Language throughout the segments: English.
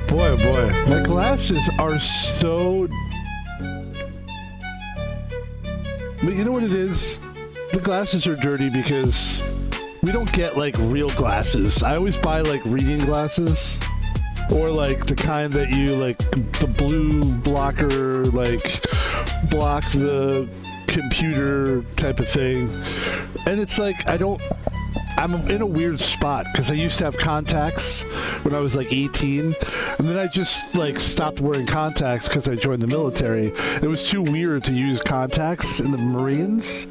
boy, oh boy. My glasses are so... But you know what it is? The glasses are dirty because we don't get, like, real glasses. I always buy, like, reading glasses. Or, like, the kind that you, like, the blue blocker, like, block the computer type of thing. And it's like, I'm in a weird spot because I used to have contacts when I was like 18, and then I just like stopped wearing contacts because I joined the military. It was too weird to use contacts in the Marines,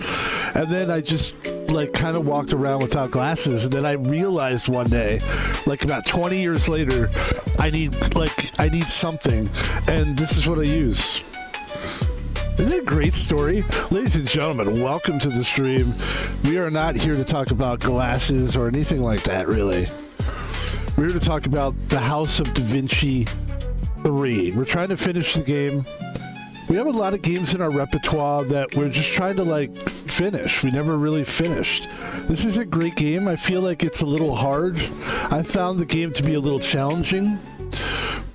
and then I just like kind of walked around without glasses, and then I realized one day, like about 20 years later, I need something, and this is what I use. Isn't that a great story? Ladies and gentlemen, welcome to the stream. We are not here to talk about glasses or anything like that, really. We're here to talk about the House of Da Vinci 3. We're trying to finish the game. We have a lot of games in our repertoire that we're just trying to, like, finish. We never really finished. This is a great game. I feel like it's a little hard. I found the game to be a little challenging,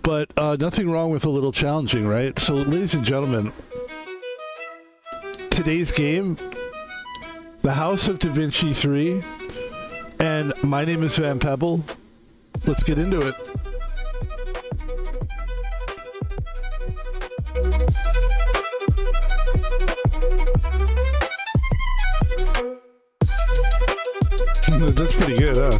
but nothing wrong with a little challenging, right? So, ladies and gentlemen, today's game, the House of Da Vinci 3, and my name is Pebble. Let's get into it. That's pretty good, huh?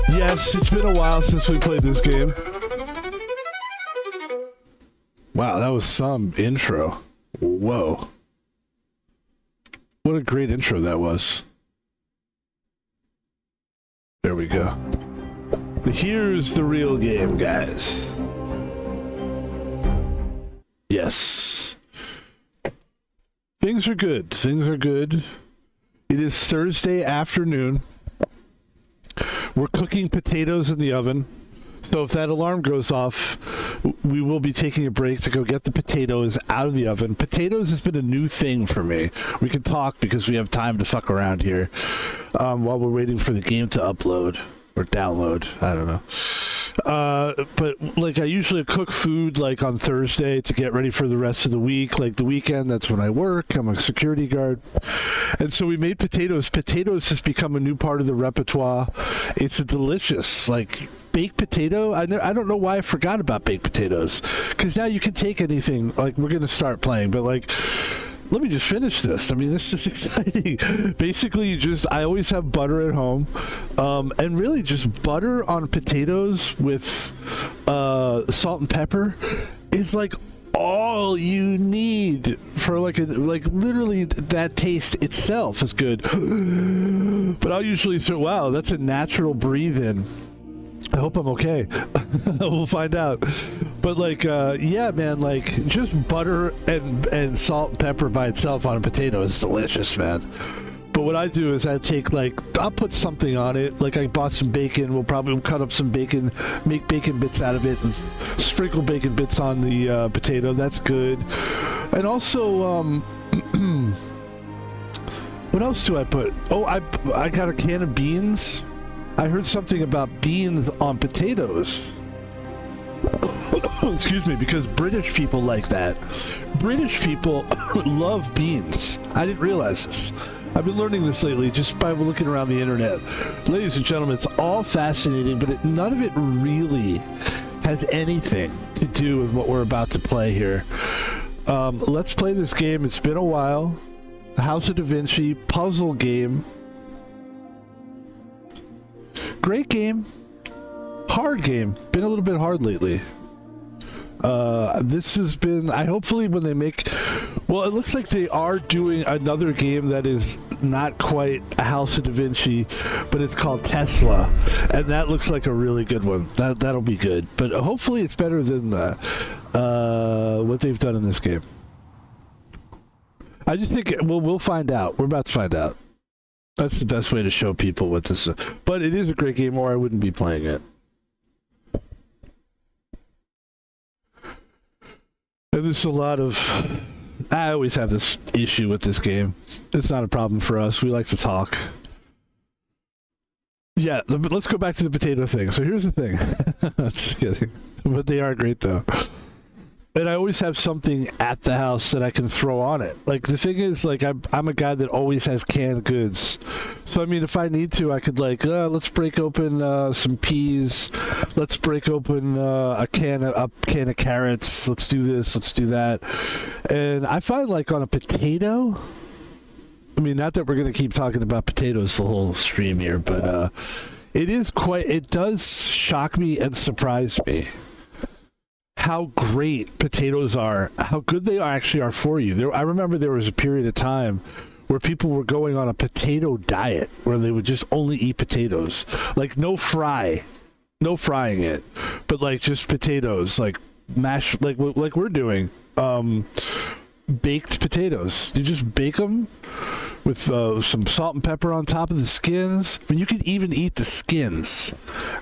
Yes, it's been a while since we played this game. Wow, that was some intro. Whoa. What a great intro that was. There we go. Here's the real game, guys. Yes. Things are good. Things are good. It is Thursday afternoon. We're cooking potatoes in the oven. So if that alarm goes off, we will be taking a break to go get the potatoes out of the oven. Potatoes has been a new thing for me. We can talk because we have time to fuck around here while we're waiting for the game to upload or download. I don't know. But like I usually cook food like on Thursday to get ready for the rest of the week. Like the weekend, that's when I work. I'm a security guard. And so we made potatoes. Potatoes has become a new part of the repertoire. It's a delicious, like, baked potato. I don't know why I forgot about baked potatoes. Because now you can take anything. Like, we're going to start playing. But, like, let me just finish this. I mean, this is exciting. Basically, I always have butter at home. And really just butter on potatoes with salt and pepper is, like, all you need for like literally that taste itself is good. But I'll usually say, wow, that's a natural breathe in. I hope I'm okay. We'll find out. But like yeah, man, like just butter and salt and pepper by itself on a potato is delicious, man. But what I do is I take, like, I'll put something on it. Like I bought some bacon. We'll probably cut up some bacon, make bacon bits out of it, and sprinkle bacon bits on the potato. That's good. And also, what else do I put? Oh, I got a can of beans. I heard something about beans on potatoes. Excuse me, because British people like that. British people love beans. I didn't realize this. I've been learning this lately just by looking around the internet. Ladies and gentlemen, it's all fascinating, but none of it really has anything to do with what we're about to play here. Let's play this game. It's been a while. The House of Da Vinci puzzle game. Great game. Hard game. Been a little bit hard lately. This has been, hopefully when they make, well, it looks like they are doing another game that is not quite a House of Da Vinci, but it's called Tesla, and that looks like a really good one. That'll be good, but hopefully it's better than what they've done in this game. I just think, well, we'll find out. We're about to find out. That's the best way to show people what this is. But it is a great game, or I wouldn't be playing it. And there's a lot of... I always have this issue with this game. It's not a problem for us. We like to talk. Yeah, but let's go back to the potato thing. So here's the thing. Just kidding. But they are great, though. And I always have something at the house that I can throw on it. Like, the thing is, like, I'm a guy that always has canned goods. So, I mean, if I need to, I could, like, let's break open some peas. Let's break open a can of carrots. Let's do this. Let's do that. And I find, like, on a potato... I mean, not that we're going to keep talking about potatoes the whole stream here, but it does shock me and surprise me how great potatoes are, how good they actually are for you. I remember there was a period of time where people were going on a potato diet where they would just only eat potatoes, like no frying it, but like just potatoes, like mashed, like we're doing, baked potatoes. You just bake them with some salt and pepper on top of the skins. I mean, you could even eat the skins.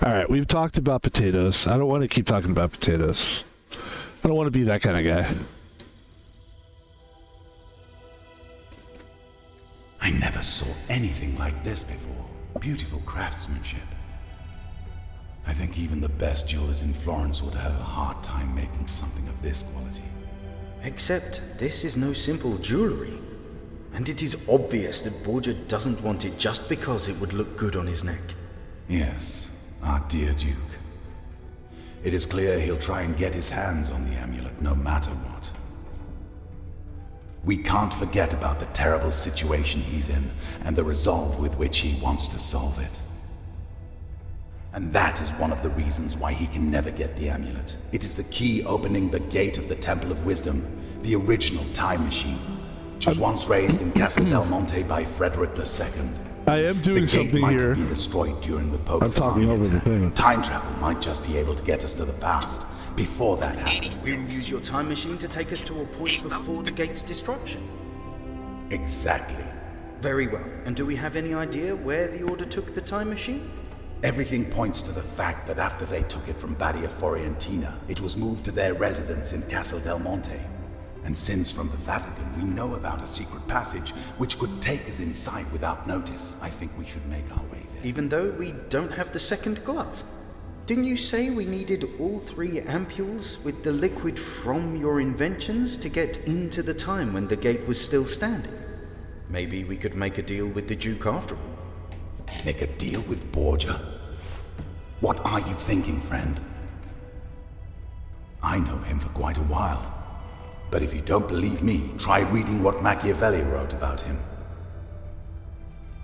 All right, we've talked about potatoes. I don't want to keep talking about potatoes. I don't want to be that kind of guy. I never saw anything like this before. Beautiful craftsmanship. I think even the best jewelers in Florence would have a hard time making something of this quality. Except this is no simple jewelry. And it is obvious that Borgia doesn't want it just because it would look good on his neck. Yes, our dear Duke. It is clear he'll try and get his hands on the amulet no matter what. We can't forget about the terrible situation he's in and the resolve with which he wants to solve it. And that is one of the reasons why he can never get the amulet. It is the key opening the gate of the Temple of Wisdom, the original time machine, which was once raised in Castle Del Monte by Frederick II. I am doing something might here. Be destroyed during the Pope's I'm talking over the thing. Time travel might just be able to get us to the past before that happens. We'll use your time machine to take us to a point before the gate's destruction. Exactly. Very well. And do we have any idea where the Order took the time machine? Everything points to the fact that after they took it from Badia Forientina, it was moved to their residence in Castle Del Monte. And since from the Vatican we know about a secret passage which could take us inside without notice, I think we should make our way there. Even though we don't have the second glove? Didn't you say we needed all 3 ampules with the liquid from your inventions to get into the time when the gate was still standing? Maybe we could make a deal with the Duke after all. Make a deal with Borgia? What are you thinking, friend? I know him for quite a while. But if you don't believe me, try reading what Machiavelli wrote about him.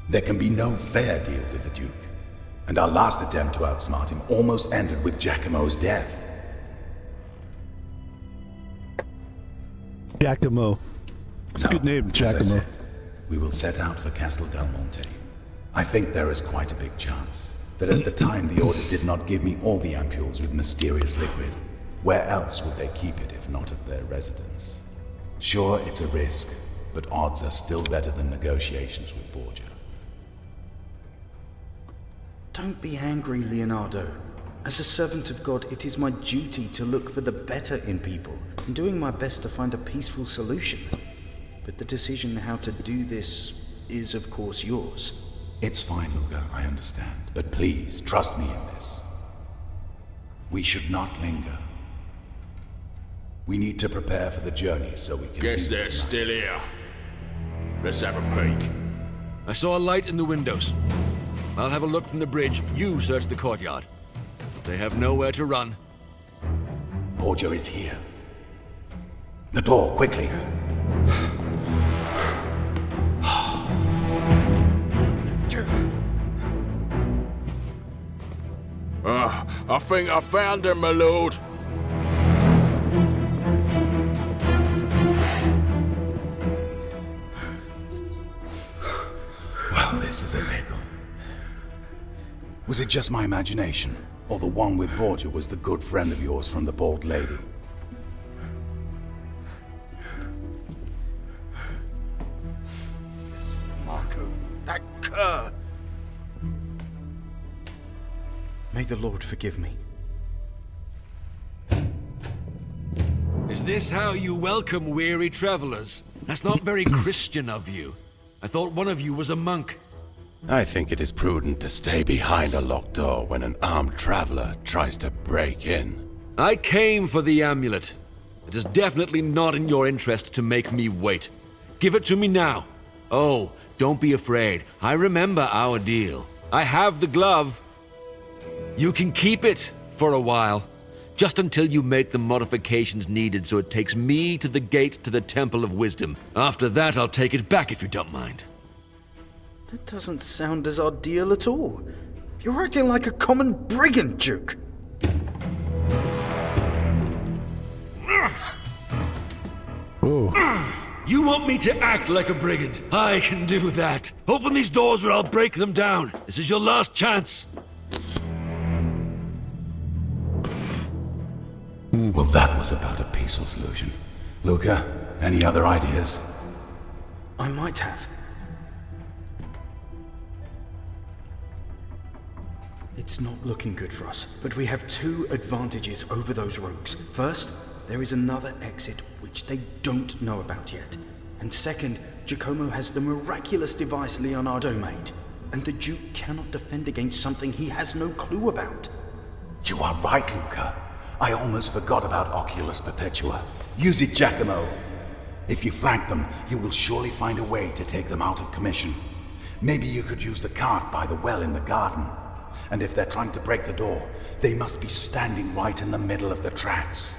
There can be no fair deal with the Duke. And our last attempt to outsmart him almost ended with Giacomo's death. Giacomo. It's a good name, Giacomo. As I said, we will set out for Castle Del Monte. I think there is quite a big chance that at the time the Order did not give me all the ampules with mysterious liquid. Where else would they keep it if not at their residence? Sure, it's a risk, but odds are still better than negotiations with Borgia. Don't be angry, Leonardo. As a servant of God, it is my duty to look for the better in people, and doing my best to find a peaceful solution. But the decision how to do this is, of course, yours. It's fine, Luca, I understand. But please, trust me in this. We should not linger. We need to prepare for the journey so we can... Guess they're still here. Let's have a peek. I saw a light in the windows. I'll have a look from the bridge. You search the courtyard. They have nowhere to run. Borgia is here. The door, quickly. I think I found him, my lord. Well, this is a pickle. Was it just my imagination? Or the one with Borgia was the good friend of yours from the Bald Lady? Marco, that cur! May the Lord forgive me. Is this how you welcome weary travelers? That's not very Christian of you. I thought one of you was a monk. I think it is prudent to stay behind a locked door when an armed traveler tries to break in. I came for the amulet. It is definitely not in your interest to make me wait. Give it to me now. Oh, don't be afraid. I remember our deal. I have the glove. You can keep it for a while. Just until you make the modifications needed so it takes me to the gate to the Temple of Wisdom. After that, I'll take it back if you don't mind. That doesn't sound as our deal at all. You're acting like a common brigand, Duke. Oh. You want me to act like a brigand? I can do that. Open these doors or I'll break them down. This is your last chance. Well, that was about a peaceful solution. Luca, any other ideas? I might have. It's not looking good for us, but we have two advantages over those rogues. First, there is another exit which they don't know about yet. And second, Giacomo has the miraculous device Leonardo made. And the Duke cannot defend against something he has no clue about. You are right, Luca. I almost forgot about Oculus Perpetua. Use it, Giacomo. If you flank them, you will surely find a way to take them out of commission. Maybe you could use the cart by the well in the garden. And if they're trying to break the door, they must be standing right in the middle of the tracks.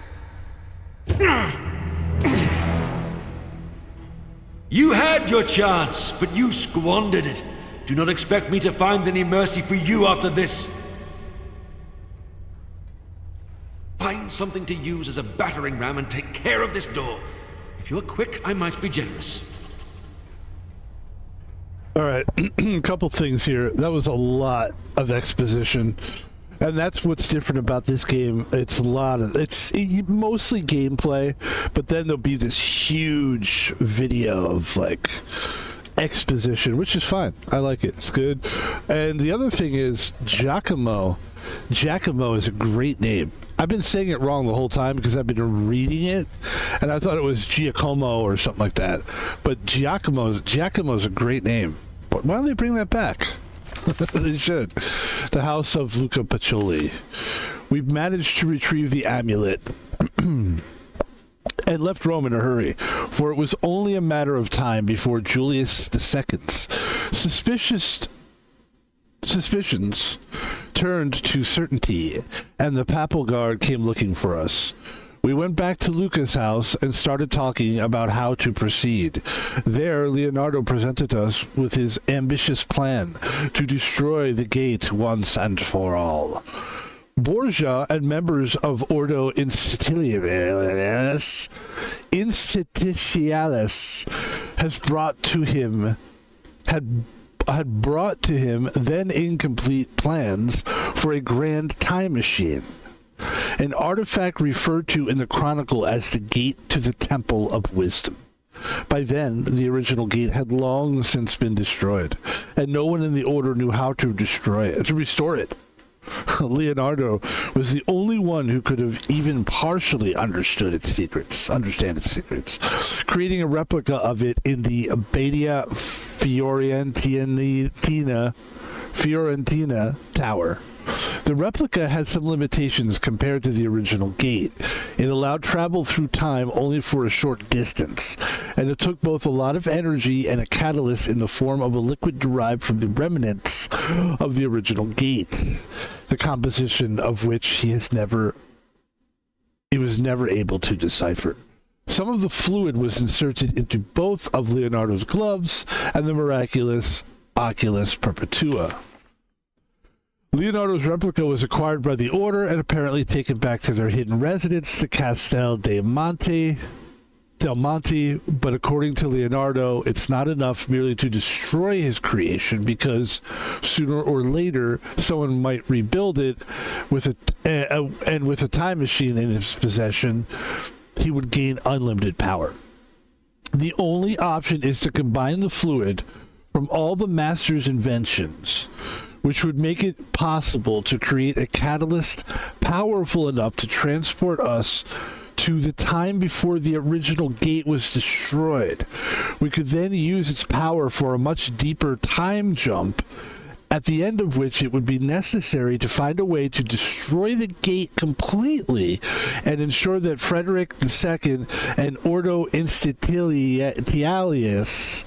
You had your chance, but you squandered it. Do not expect me to find any mercy for you after this. Find something to use as a battering ram and take care of this door. If you're quick, I might be generous. All right, a couple things here. That was a lot of exposition, and that's what's different about this game. It's mostly gameplay, but then there'll be this huge video of like exposition, which is fine. I like it. It's good. And the other thing is Giacomo. Giacomo is a great name. I've been saying it wrong the whole time because I've been reading it, and I thought it was Giacomo or something like that. But Giacomo's a great name. But why don't they bring that back? They should. The House of Luca Pacioli. We've managed to retrieve the amulet and left Rome in a hurry, for it was only a matter of time before Julius II's suspicions turned to certainty, and the papal guard came looking for us. We went back to Luca's house and started talking about how to proceed. There, Leonardo presented us with his ambitious plan to destroy the gate once and for all. Borgia and members of Ordo Institutionalis had brought to him then incomplete plans for a grand time machine, an artifact referred to in the Chronicle as the Gate to the Temple of Wisdom. By then, the original gate had long since been destroyed, and no one in the Order knew how to restore it. Leonardo was the only one who could have even partially understand its secrets, creating a replica of it in the Abbadia Fiorentina Tower. The replica had some limitations compared to the original gate. It allowed travel through time only for a short distance, and it took both a lot of energy and a catalyst in the form of a liquid derived from the remnants of the original gate, the composition of which he was never able to decipher. Some of the fluid was inserted into both of Leonardo's gloves and the miraculous Oculus Perpetua. Leonardo's replica was acquired by the Order and apparently taken back to their hidden residence, the Castel del Monte, but according to Leonardo, it's not enough merely to destroy his creation, because sooner or later someone might rebuild it with a time machine in his possession. He would gain unlimited power. The only option is to combine the fluid from all the master's inventions, which would make it possible to create a catalyst powerful enough to transport us to the time before the original gate was destroyed. We could then use its power for a much deeper time jump, at the end of which it would be necessary to find a way to destroy the gate completely and ensure that Frederick II and Ordo Instatialis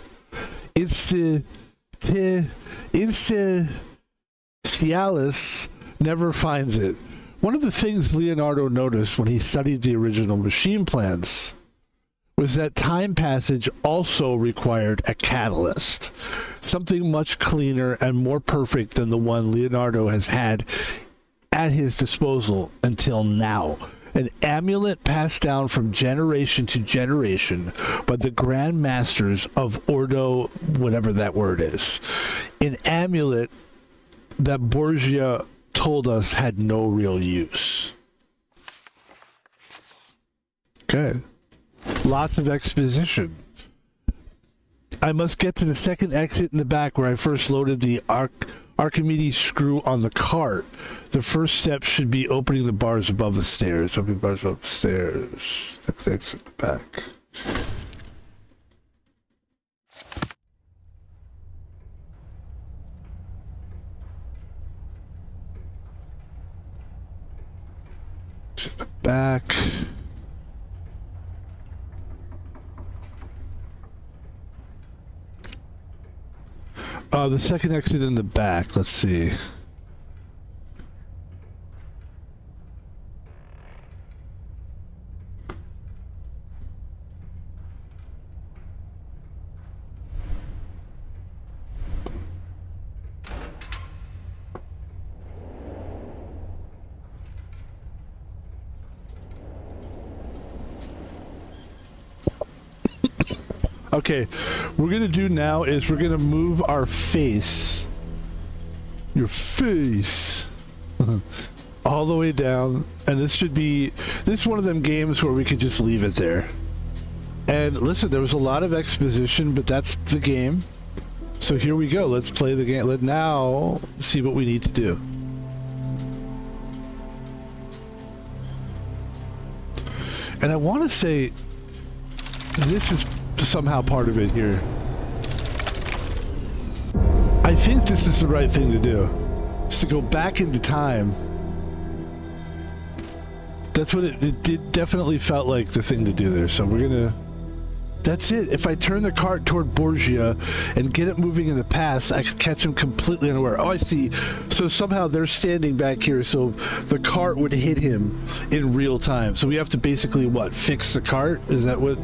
never finds it. One of the things Leonardo noticed when he studied the original machine plans was that time passage also required a catalyst, something much cleaner and more perfect than the one Leonardo has had at his disposal until now. An amulet passed down from generation to generation by the Grand Masters of Ordo, whatever that word is. An amulet that Borgia told us had no real use. Okay. Lots of exposition. I must get to the second exit in the back where I first loaded the Archimedes screw on the cart. The first step should be opening the bars above the stairs. Opening bars above the stairs. Next exit in the back. To the back. The second exit in the back. Let's see. Okay, we're gonna do now is we're gonna move our face, your face, all the way down, and this is one of them games where we could just leave it there. And listen, there was a lot of exposition, but that's the game. So here we go. Let's play the game. Let's now see what we need to do. And I want to say this is somehow part of it here. I think this is the right thing to do. Is to go back into time. That's what it did. Definitely felt like the thing to do there. So we're gonna. That's it. If I turn the cart toward Borgia and get it moving in the past, I could catch him completely unaware. Oh, I see. So somehow they're standing back here, so the cart would hit him in real time. So we have to basically what? Fix the cart? Is that what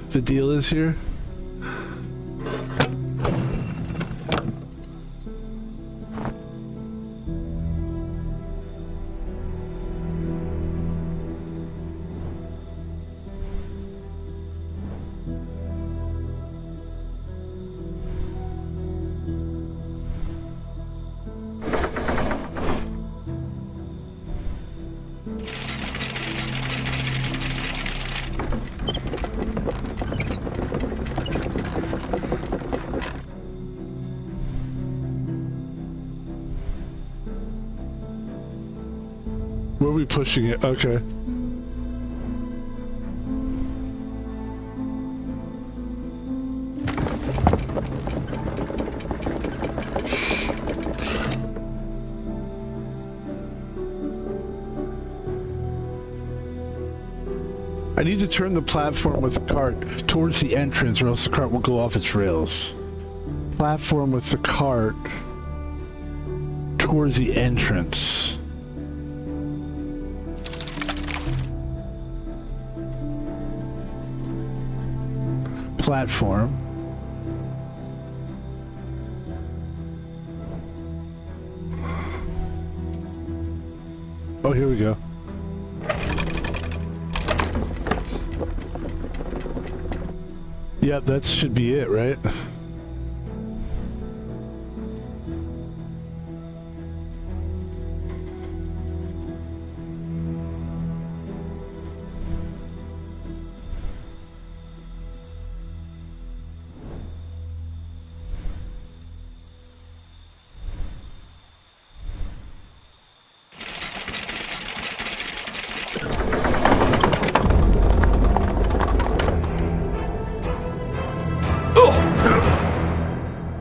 the deal is here? Where are we pushing it? Okay. I need to turn the platform with the cart towards the entrance or else the cart will go off its rails. Platform with the cart towards the entrance. Platform. Oh, here we go. Yeah, that should be it, right?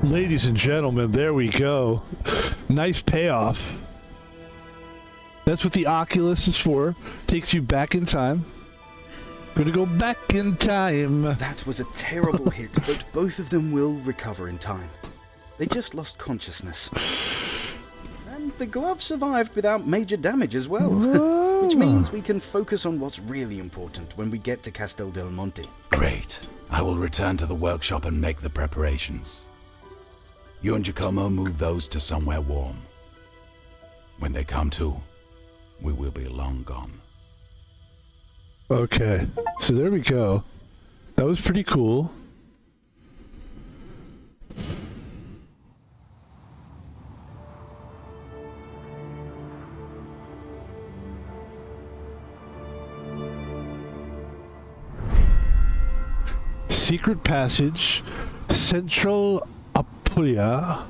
Ladies and gentlemen, there we go. Nice payoff. That's what the Oculus is for. Takes you back in time. Gonna go back in time. That was a terrible hit, but both of them will recover in time. They just lost consciousness. And the glove survived without major damage as well. Which means we can focus on what's really important when we get to Castel del Monte. Great. I will return to the workshop and make the preparations. You and Giacomo move those to somewhere warm. When they come to, we will be long gone. Okay, so there we go. That was pretty cool. Secret Passage, Central Apulia,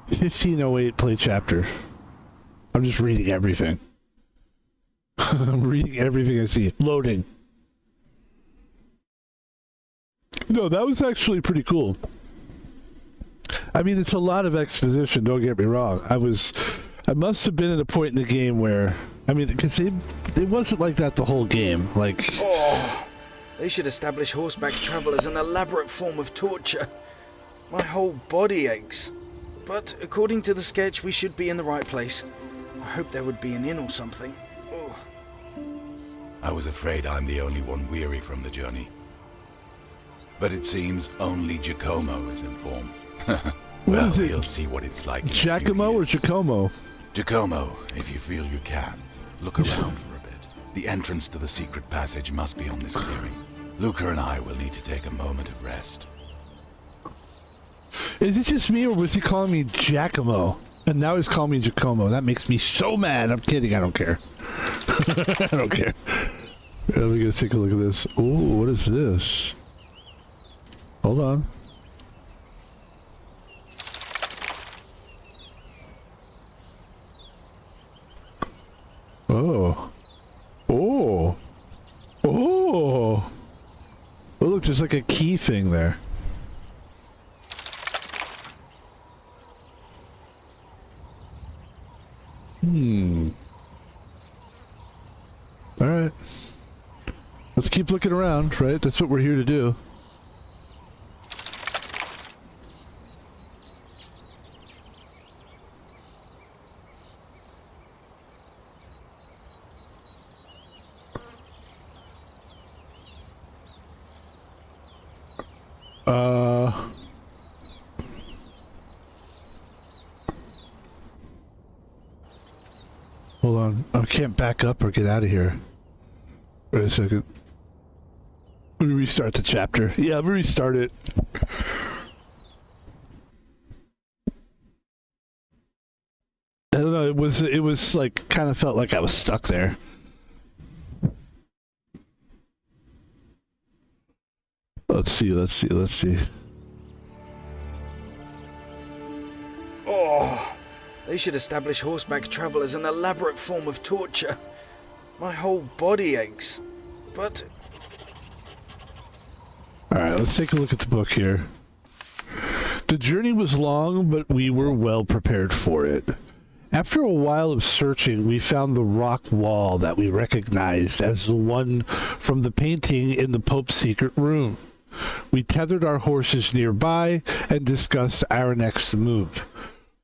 1508 play chapter. I'm just reading everything. I'm reading everything I see. Loading. No, that was actually pretty cool. I mean, it's a lot of exposition, don't get me wrong. I must have been at a point in the game where, I mean, because it wasn't like that the whole game. Like, They should establish horseback travel as an elaborate form of torture. My whole body aches. But according to the sketch, we should be in the right place. I hope there would be an inn or something. Oh. I was afraid I'm the only one weary from the journey. But it seems only Giacomo is informed. Well, is it? he'll see what it's like in a few Giacomo or years. Giacomo? Giacomo, if you feel you can, look around for a bit. The entrance to the secret passage must be on this clearing. Luca and I will need to take a moment of rest. Is it just me, or was he calling me Giacomo? And now he's calling me Giacomo. That makes me so mad. I'm kidding. I don't care. I don't care. Let me go take a look at this. Ooh, what is this? Hold on. Oh. Oh. Oh. Oh, look, there's like a key thing there. Alright. Let's keep looking around, right? That's what we're here to do. Hold on. I can't back up or get out of here. Wait a second. Let me restart the chapter. Yeah, let me restart it. I don't know, it was like, kind of felt like I was stuck there. Let's see. Oh, they should establish horseback travel as an elaborate form of torture. My whole body aches. But... Alright, let's take a look at the book here. The journey was long, but we were well prepared for it. After a while of searching, we found the rock wall that we recognized as the one from the painting in the Pope's secret room. We tethered our horses nearby and discussed our next move.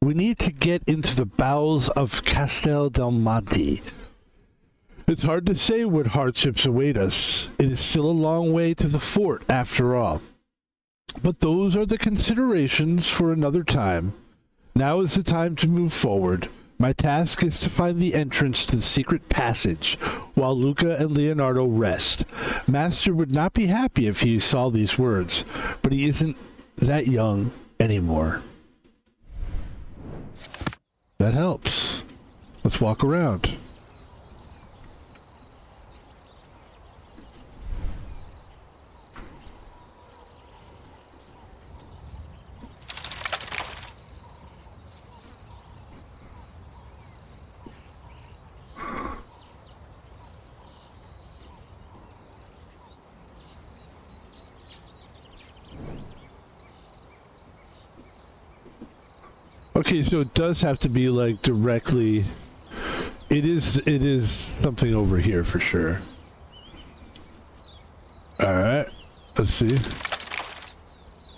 We need to get into the bowels of Castel del Monte. It's hard to say what hardships await us. It is still a long way to the fort, after all. But those are the considerations for another time. Now is the time to move forward. My task is to find the entrance to the secret passage, while Luca and Leonardo rest. Master would not be happy if he saw these words, but he isn't that young anymore. That helps. Let's walk around. Okay, so it does have to be like directly. It is something over here for sure. All right, let's see.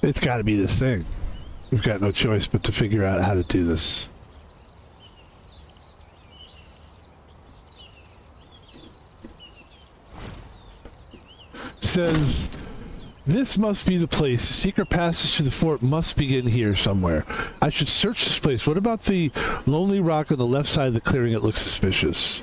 It's got to be this thing. We've got no choice but to figure out how to do this. Says, this must be the place. The secret passage to the fort must begin here somewhere. I should search this place. What about the lonely rock on the left side of the clearing? It looks suspicious.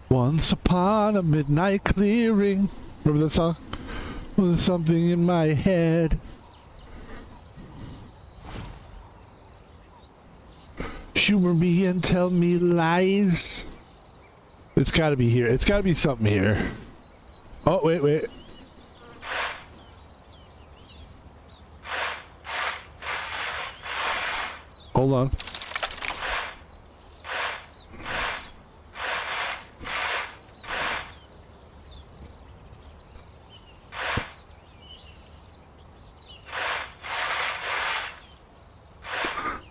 Once upon a midnight clearing. Remember that song? Was something in my head. Humor me and tell me lies. It's got to be here. It's got to be something here. Oh, wait. Hold on.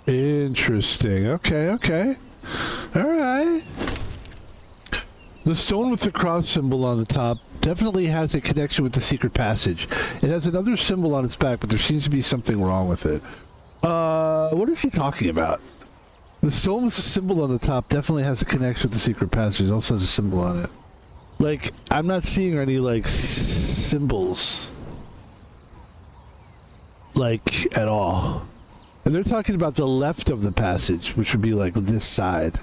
Interesting. Okay. Alright. The stone with the cross symbol on the top definitely has a connection with the secret passage. It has another symbol on its back, but there seems to be something wrong with it. What is he talking about? The stone with the symbol on the top definitely has a connection with the secret passage. It also has a symbol on it. Like, I'm not seeing any, like, symbols. Like, at all. And they're talking about the left of the passage, which would be like this side.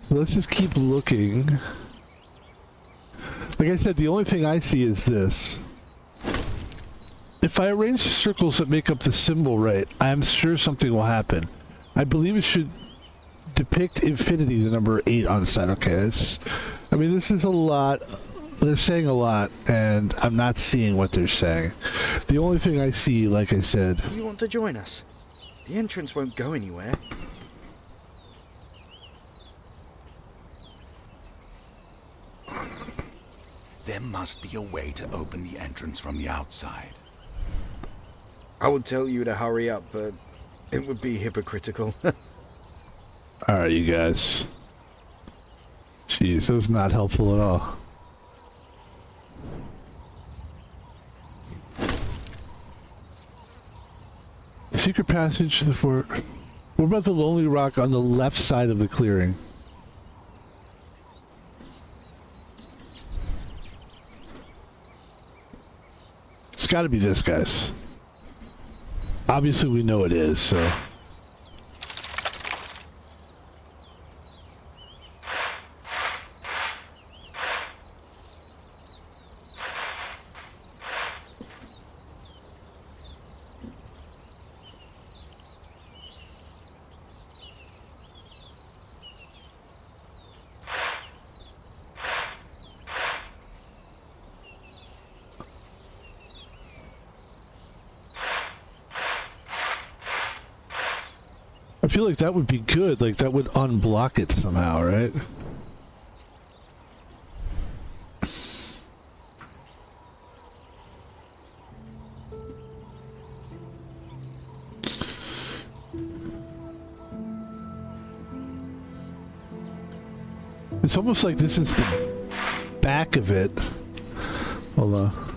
So let's just keep looking. Like I said, the only thing I see is this. If I arrange the circles that make up the symbol right, I'm sure something will happen. I believe it should depict infinity, the number 8 on the side. Okay, I mean, this is a lot. They're saying a lot, and I'm not seeing what they're saying. The only thing I see, like I said... You want to join us? The entrance won't go anywhere. There must be a way to open the entrance from the outside. I would tell you to hurry up, but it would be hypocritical. Alright, you guys. Jeez, that was not helpful at all. Secret passage to the fort. What about the lonely rock on the left side of the clearing? It's got to be this, guys. Obviously, we know it is, so... I feel like that would be good, like that would unblock it somehow, right? It's almost like this is the back of it. Hold on.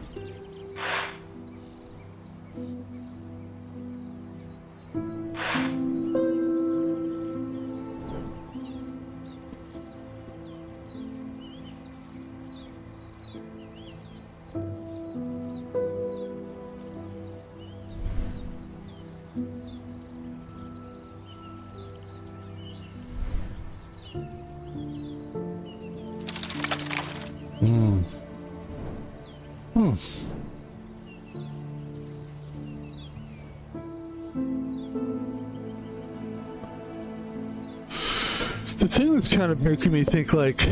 The thing that's kind of making me think, like,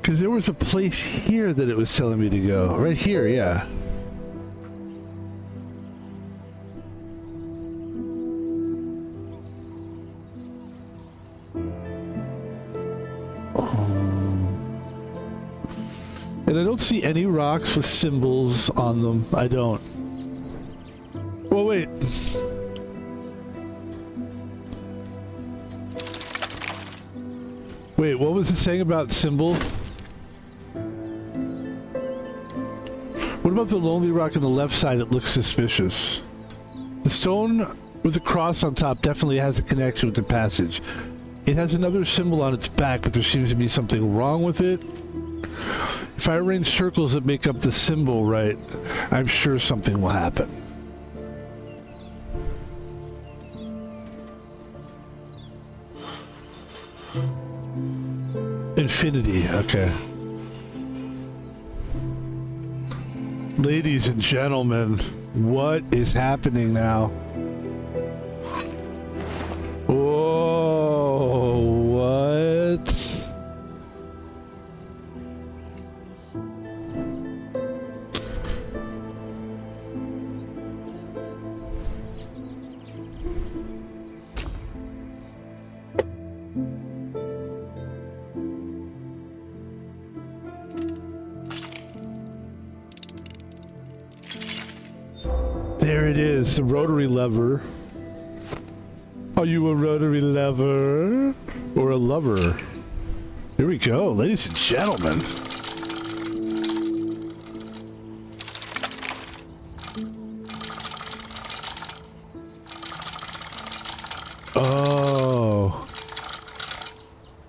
because there was a place here that it was telling me to go. Right here, yeah. see any rocks with symbols on them. I don't. Well, wait. Wait, what was it saying about symbol? What about the lonely rock on the left side? It looks suspicious. The stone with the cross on top definitely has a connection with the passage. It has another symbol on its back, but there seems to be something wrong with it. If I arrange circles that make up the symbol right, I'm sure something will happen. Infinity, okay. Ladies and gentlemen, what is happening now? Whoa, what? There it is, the rotary lever. Are you a rotary lever? Or a lover? Here we go, ladies and gentlemen. Oh.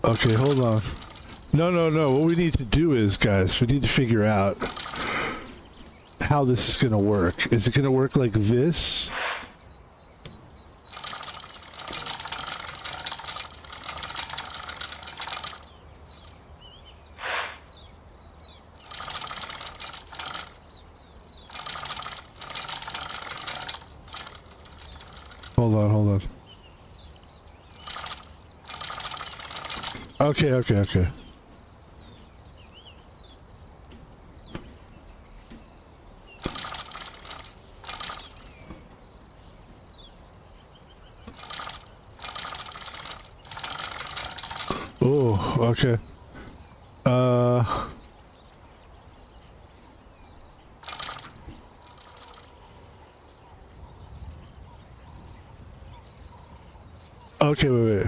Okay, hold on. No. What we need to do is, guys, we need to figure out how this is going to work. Is it going to work like this? Hold on. Okay. Oh, okay. Okay, wait.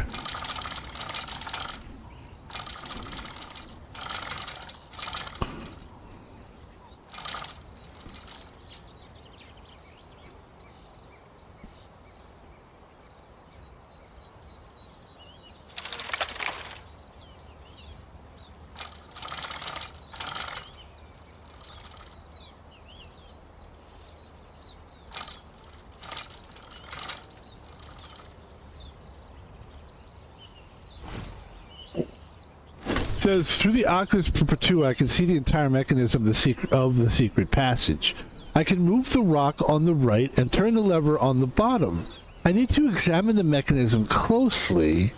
Says through the Oculus Perpetua, I can see the entire mechanism of the secret passage. I can move the rock on the right and turn the lever on the bottom. I need to examine the mechanism closely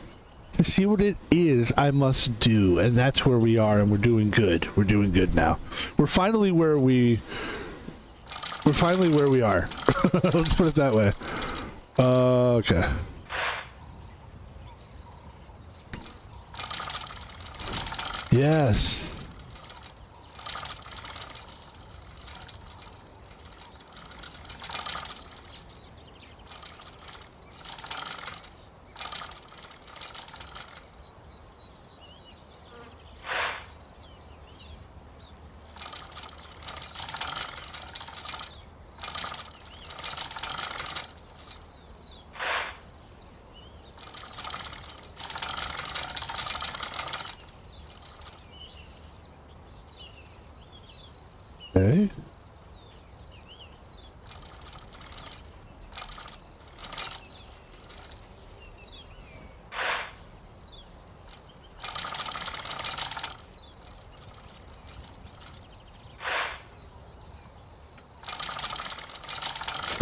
to see what it is I must do, and that's where we are, and we're doing good. We're doing good now. We're finally where we are. Let's put it that way. Okay. Yes. Okay.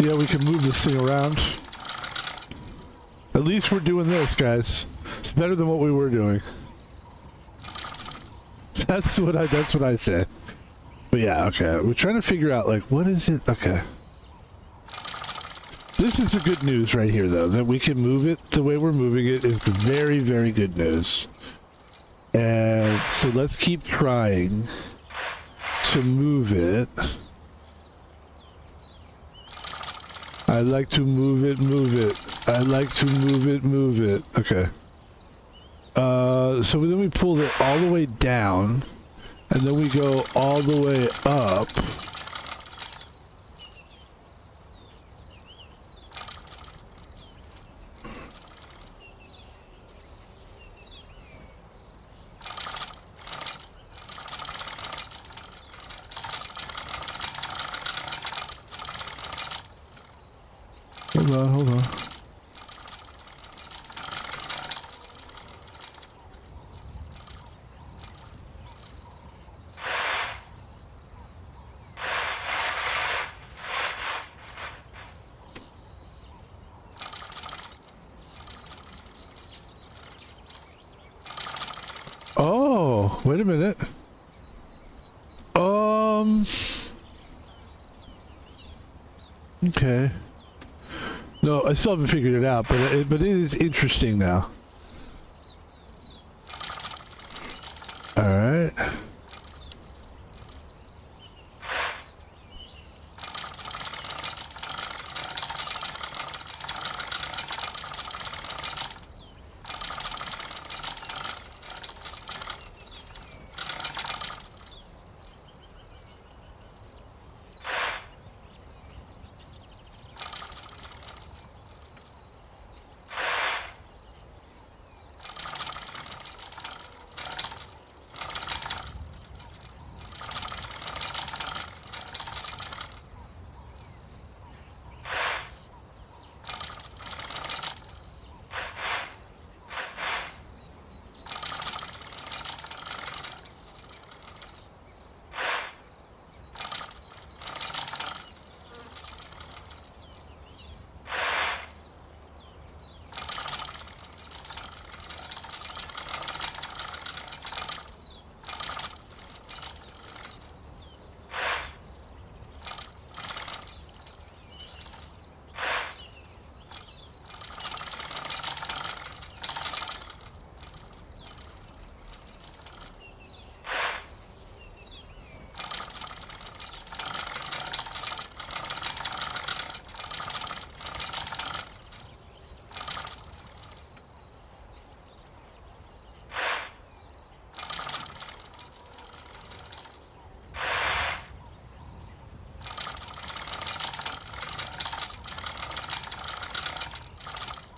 Yeah, we can move this thing around. At least we're doing this, guys. It's better than what we were doing. That's what I say. But yeah, okay. We're trying to figure out, like, what is it? Okay. This is the good news right here, though. That we can move it the way we're moving it is very, very good news. And so let's keep trying to move it. I like to move it, move it. I like to move it, move it. Okay. So then we pull it all the way down, and then we go all the way up. Hold on. Oh, wait a minute. Okay. No, I still haven't figured it out, but it is interesting now. All right.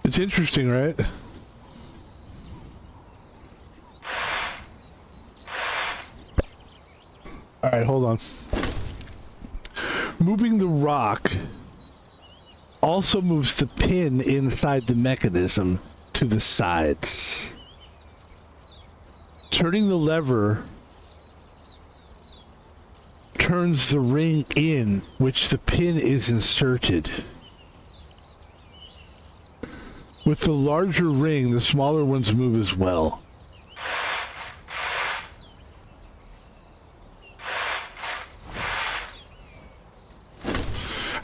It's interesting, right? All right, hold on. Moving the rock also moves the pin inside the mechanism to the sides. Turning the lever turns the ring in which the pin is inserted. With the larger ring, the smaller ones move as well.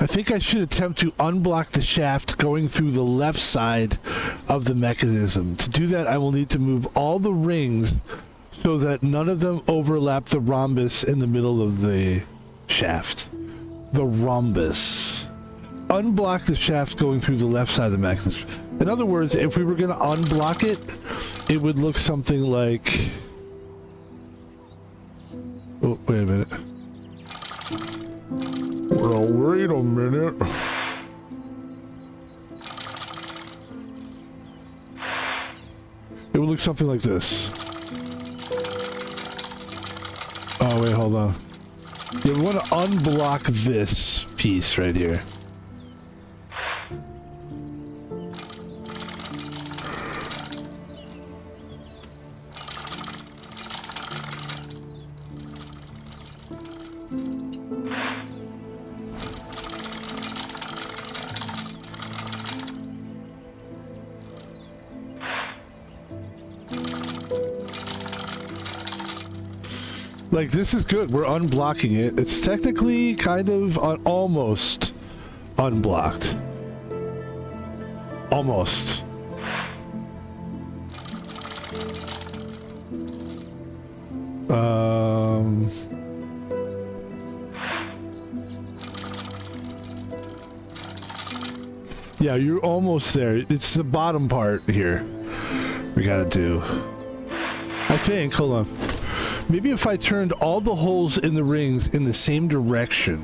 I think I should attempt to unblock the shaft going through the left side of the mechanism. To do that, I will need to move all the rings so that none of them overlap the rhombus in the middle of the shaft. The rhombus. Unblock the shaft going through the left side of the mechanism. In other words, if we were going to unblock it, it would look something like... Oh, wait a minute. Well, wait a minute. It would look something like this. Oh, wait, hold on. Yeah, we want to unblock this piece right here. Like, this is good. We're unblocking it. It's technically kind of almost unblocked. Almost. Yeah, you're almost there. It's the bottom part here we gotta do. I think, hold on. Maybe if I turned all the holes in the rings in the same direction.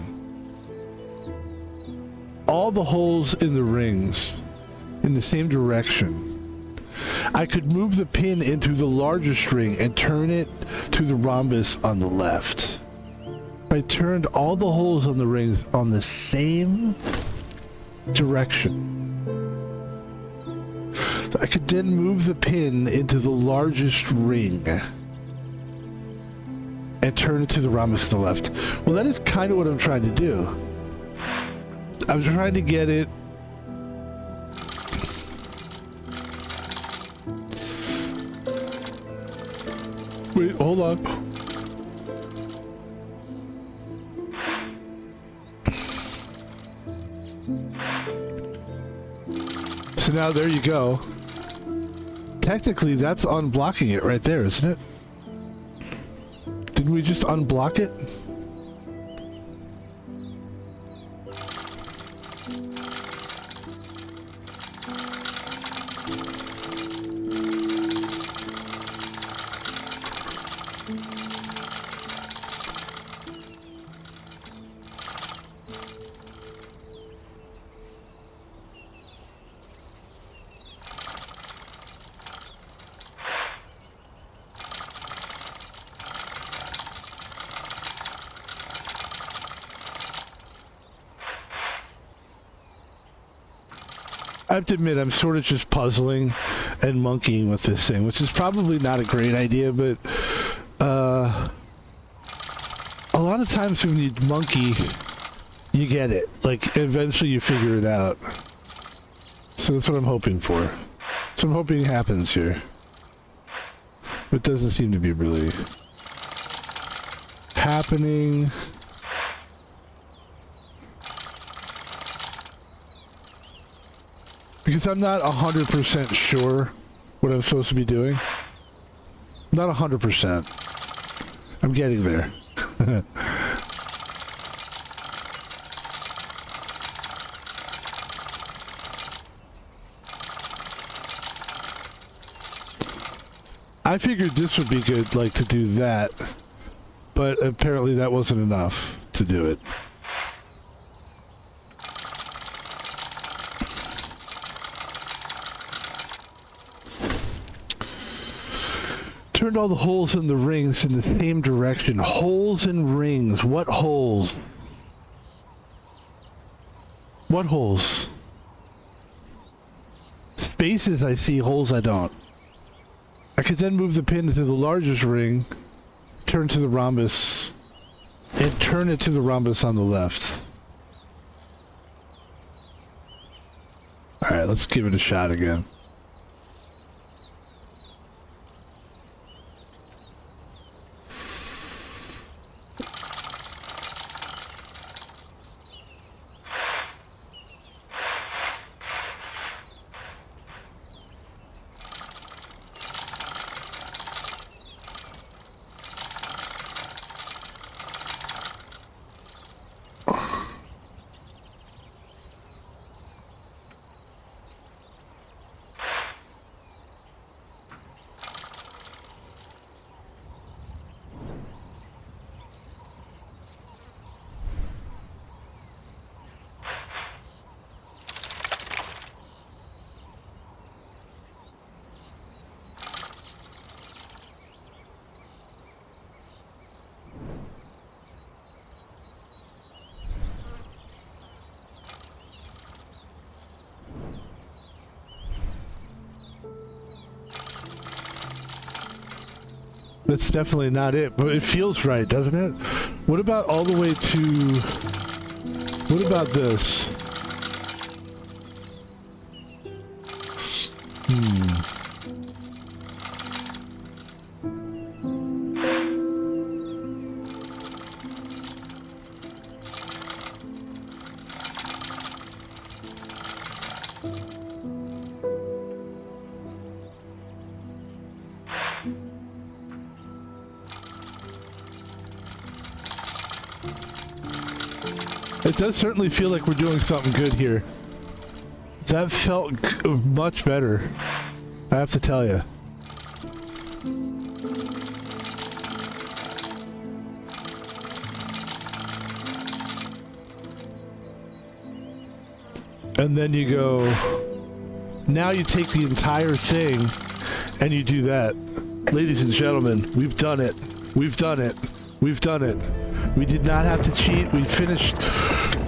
All the holes in the rings in the same direction. I could move the pin into the largest ring and turn it to the rhombus on the left. If I turned all the holes on the rings on the same direction, I could then move the pin into the largest ring and turn it to the rhombus on the left. Well, that is kind of what I'm trying to do. I'm trying to get it wait, hold on. So now there you go. Technically, that's unblocking it right there, isn't it? Didn't we just unblock it? I have to admit, I'm sort of just puzzling and monkeying with this thing, which is probably not a great idea, but a lot of times when you monkey, you get it. Like, eventually you figure it out. So that's what I'm hoping for. So I'm hoping happens here. But it doesn't seem to be really happening. Because I'm not 100% sure what I'm supposed to be doing. Not 100%. I'm getting there. I figured this would be good, like, to do that. But apparently that wasn't enough to do it. Turned all the holes in the rings in the same direction. Holes in rings. What holes? What holes? Spaces I see, holes I don't. I could then move the pin to the largest ring, turn to the rhombus, and turn it to the rhombus on the left. Alright, let's give it a shot again. That's definitely not it, but it feels right, doesn't it? What about all the way to... What about this? It does certainly feel like we're doing something good here. That felt much better. I have to tell you. And then you go, now you take the entire thing and you do that. Ladies and gentlemen, we've done it. We've done it. We've done it. We did not have to cheat. We finished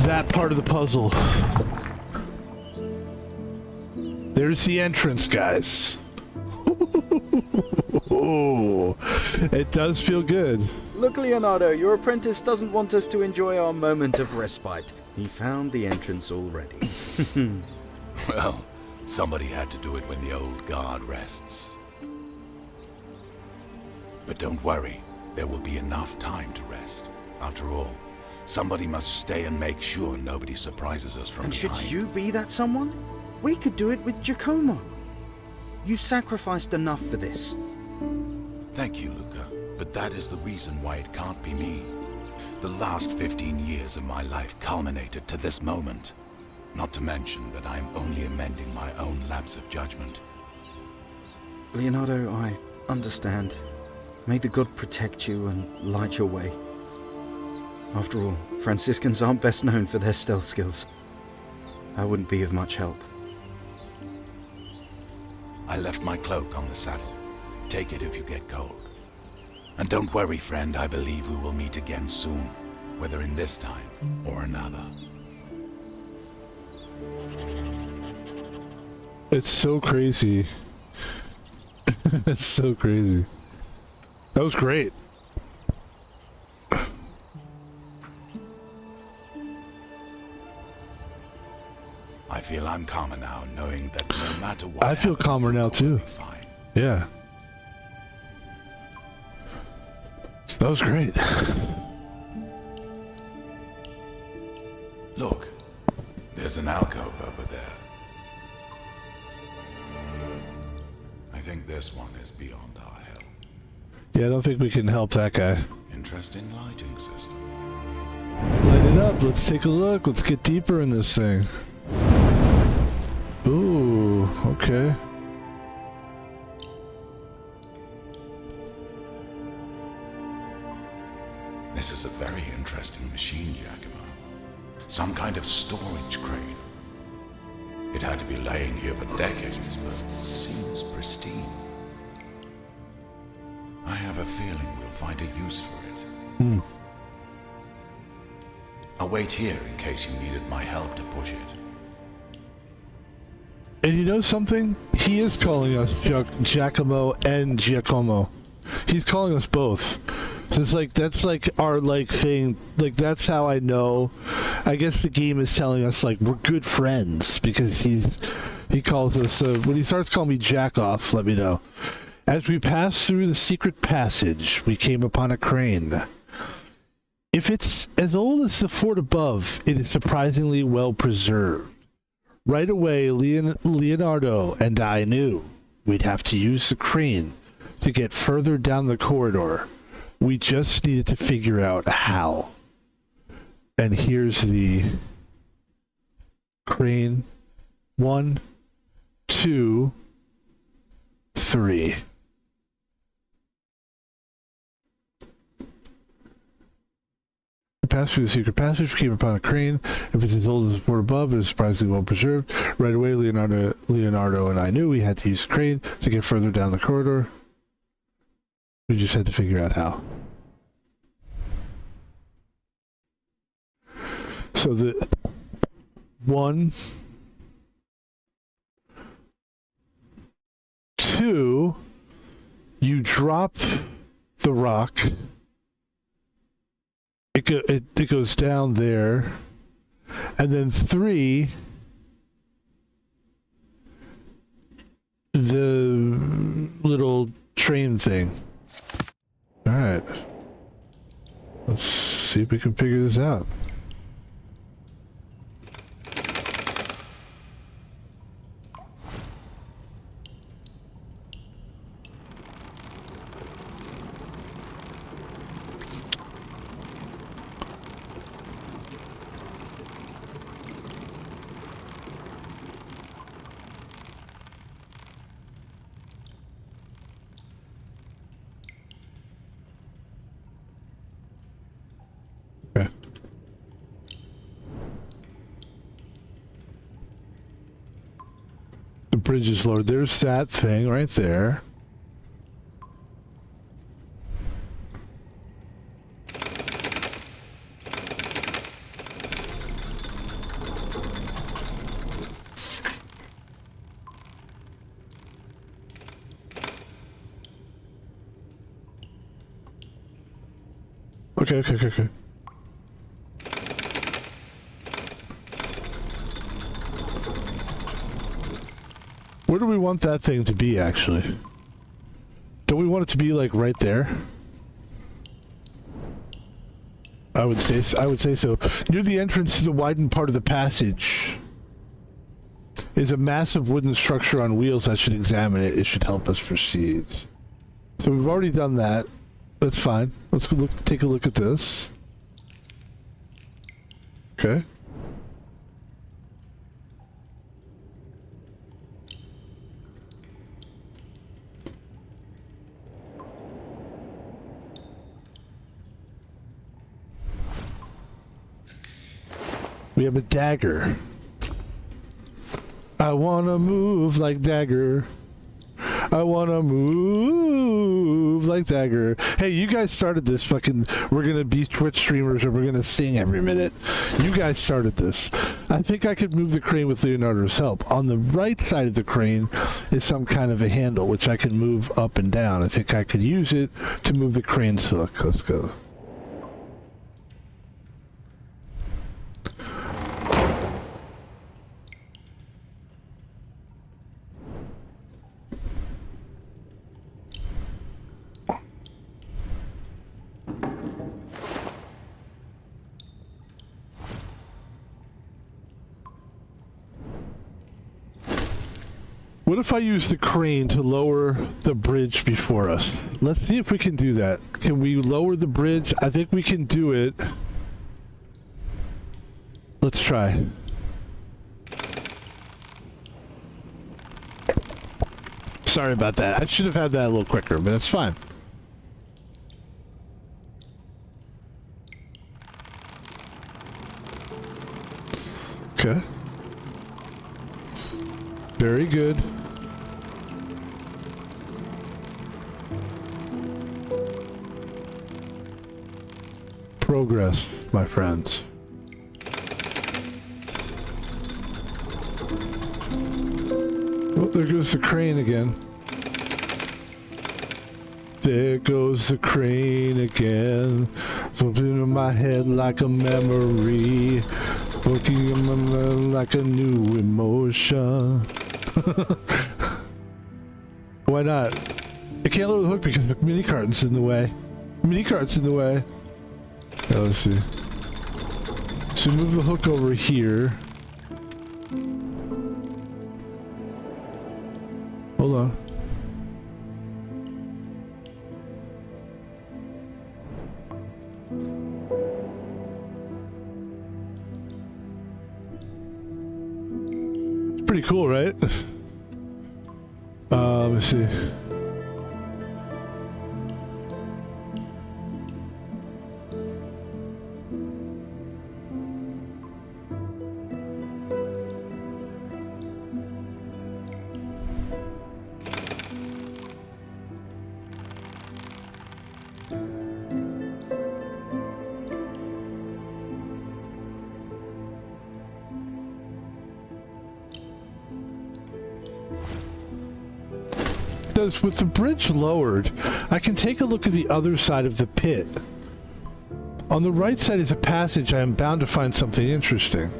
that part of the puzzle. There's the entrance, guys. It does feel good. Look, Leonardo, your apprentice doesn't want us to enjoy our moment of respite. He found the entrance already. Well, somebody had to do it when the old guard rests. But don't worry, there will be enough time to rest. After all, somebody must stay and make sure nobody surprises us from And should behind. you be that someone? We could do it with Giacomo. You sacrificed enough for this. Thank you, Luca, but that is the reason why it can't be me. The last 15 years of my life culminated to this moment. Not to mention that I am only amending my own lapse of judgment. Leonardo, I understand. May the god protect you and light your way. After all, Franciscans aren't best known for their stealth skills. I wouldn't be of much help. I left my cloak on the saddle. Take it if you get cold. And don't worry, friend, I believe we will meet again soon, whether in this time or another. It's so crazy. It's so crazy. That was great. I feel I'm calmer now, knowing that no matter what I feel happens, calmer now, we'll too. be fine. Yeah. That was great. Look, there's an alcove over there. I think this one is beyond our help. Yeah, I don't think we can help that guy. Interesting lighting system. Light it up. Let's take a look. Let's get deeper in this thing. Ooh, okay. This is a very interesting machine, Giacomo. Some kind of storage crane. It had to be laying here for decades, but seems pristine. I have a feeling we'll find a use for it. I'll wait here in case you needed my help to push it. And you know something? He is calling us Giacomo and Giacomo. He's calling us both. So it's like, that's like our like thing. Like, that's how I know. I guess the game is telling us like we're good friends because he calls us, when he starts calling me Jack off, let me know. As we passed through the secret passage, we came upon a crane. If it's as old as the fort above, it is surprisingly well preserved. Right away, Leonardo and I knew we'd have to use the crane to get further down the corridor. We just needed to figure out how. And here's the crane. 1, 2, 3. Passed through the secret passage, came upon a crane. If it's as old as the fort above, it is surprisingly well preserved. Right away, Leonardo and I knew we had to use the crane to get further down the corridor. We just had to figure out how. So the 1, 2, you drop the rock. It goes down there, and then 3, the little train thing. All right, let's see if we can figure this out. bridge is lowered. There's that thing right there. Okay. Where do we want that thing to be, actually? Don't we want it to be, like, right there? I would say so. Near the entrance to the widened part of the passage is a massive wooden structure on wheels. I should examine it. It should help us proceed. So we've already done that. That's fine. Let's go take a look at this. Okay. We have a dagger. I wanna move like dagger. I wanna move like dagger. Hey, you guys started this fucking, we're gonna be Twitch streamers and we're gonna sing every minute. You guys started this. I think I could move the crane with Leonardo's help. On the right side of the crane is some kind of a handle which I can move up and down. I think I could use it to move the crane's hook. Let's go. What if I use the crane to lower the bridge before us? Let's see if we can do that. Can we lower the bridge? I think we can do it. Let's try. Sorry about that. I should have had that a little quicker, but it's fine. Okay. Very good. Progress, my friends. Oh, there goes the crane again. There goes the crane again. Something in my head like a memory. Looking in my mind like a new emotion. Why not? I can't lower the hook because the mini carton's in the way. Mini cart's in the way. Yeah, let's see. So move the hook over here. Hold on. It's pretty cool, right? Let me see. With the bridge lowered, I can take a look at the other side of the pit. On the right side is a passage. I am bound to find something interesting.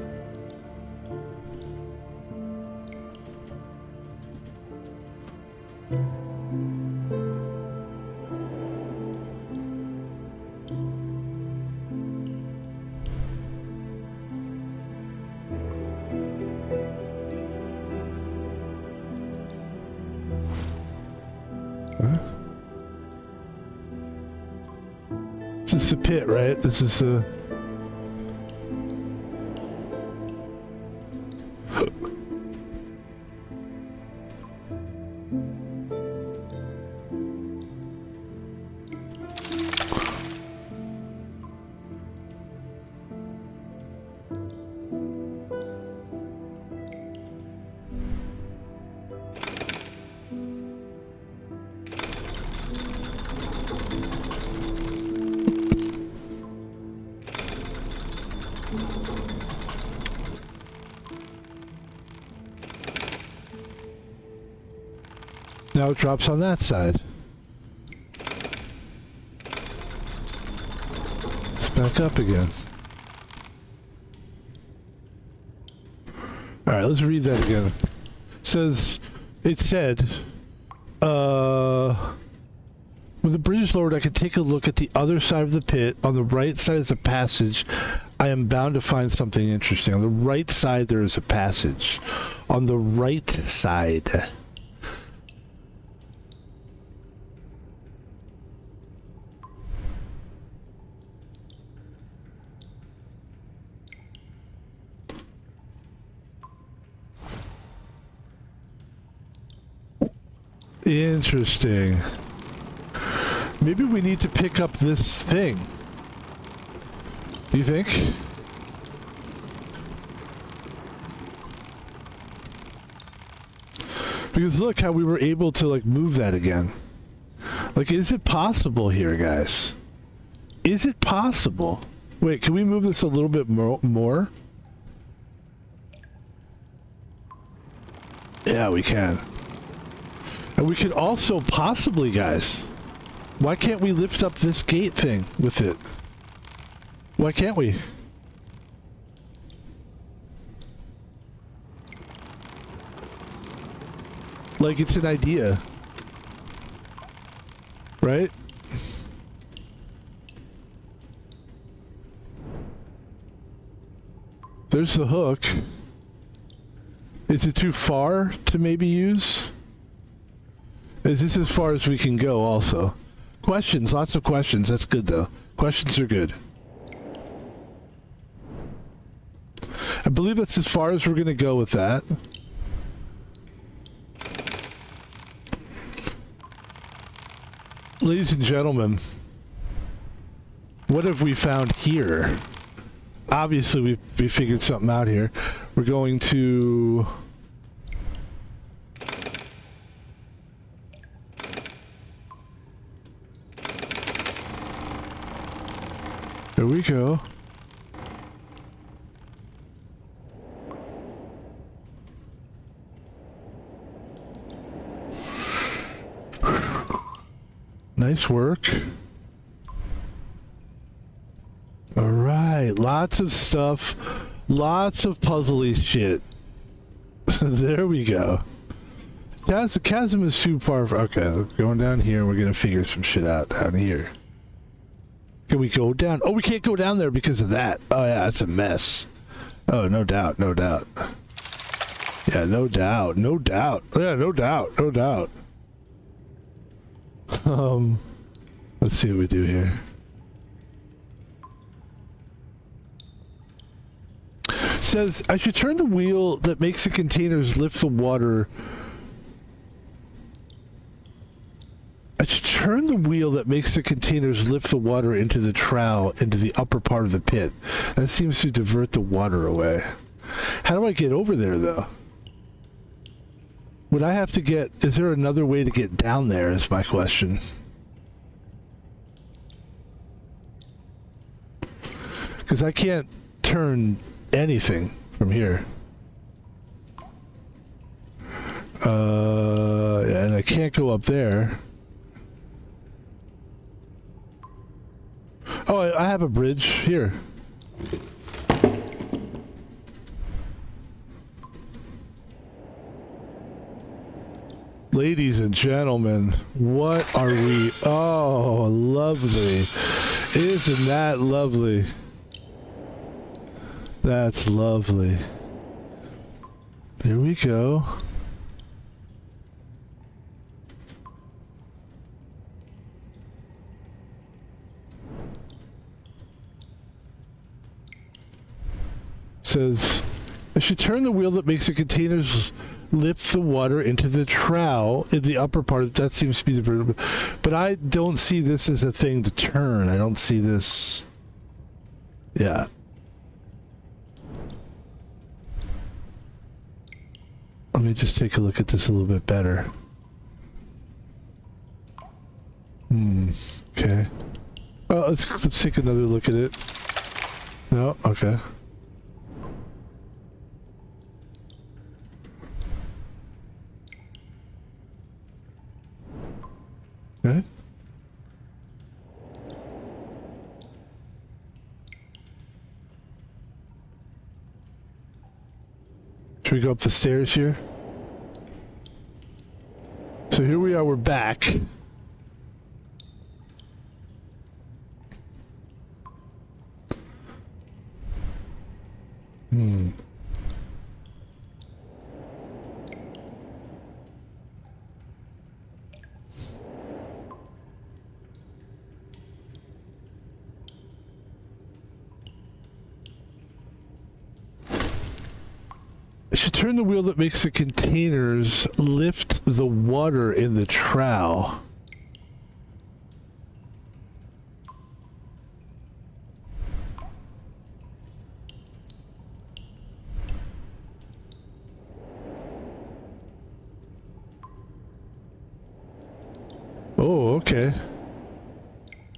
This is the pit, right? This is the... Now it drops on that side. It's back up again. Alright, let's read that again. It said, with the bridge lowered, I could take a look at the other side of the pit. On the right side is a passage. I am bound to find something interesting. On the right side, there is a passage. On the right side. Interesting. Maybe we need to pick up this thing. Do you think? Because look how we were able to like move that again. Like, is it possible here, guys? Is it possible? Wait, can we move this a little bit more? Yeah, we can. And we could also possibly, guys, why can't we lift up this gate thing with it? Why can't we? Like, it's an idea. Right? There's the hook. Is it too far to maybe use? Is this as far as we can go also? Questions, lots of questions. That's good though. Questions are good. I believe that's as far as we're going to go with that. Ladies and gentlemen, what have we found here? Obviously, we figured something out here. We're going to... There we go. Nice work. All right, lots of stuff, lots of puzzly shit. There we go. The chasm is too far. Okay, going down here. We're gonna figure some shit out down here. Can we go down? Oh, we can't go down there because of that. Oh yeah, that's a mess. Oh, no doubt, no doubt. Yeah, no doubt, no doubt. Yeah, no doubt, no doubt. Let's see what we do here. Says I should turn the wheel that makes the containers lift the water. I should turn the wheel that makes the containers lift the water into the trowel into the upper part of the pit. That seems to divert the water away. How do I get over there, though? Would I have to get... Is there another way to get down there, is my question. Because I can't turn anything from here. Yeah, and I can't go up there. Oh, I have a bridge here. Ladies and gentlemen, what are we? Oh, lovely. Isn't that lovely? That's lovely. There we go. Says, I should turn the wheel that makes the containers lift the water into the trowel in the upper part. That seems to be the verb. But I don't see this as a thing to turn. I don't see this. Yeah. Let me just take a look at this a little bit better. Okay. Oh, let's take another look at it. No? Okay. Okay. Should we go up the stairs here? So here we are, we're back. I should turn the wheel that makes the containers lift the water in the trowel. Oh, okay.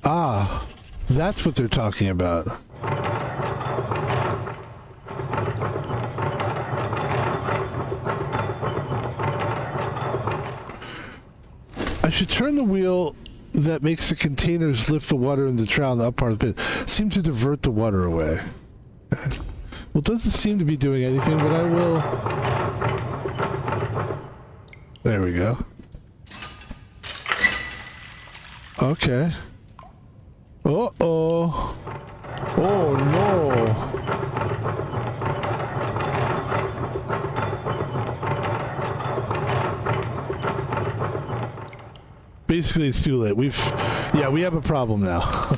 Ah, that's what they're talking about. I should turn the wheel that makes the containers lift the water in the trowel in the up part of the pit. Seems to divert the water away. Well, it doesn't seem to be doing anything, but I will... There we go. Okay. Uh-oh. Oh, no. Basically, it's too late. We have a problem now.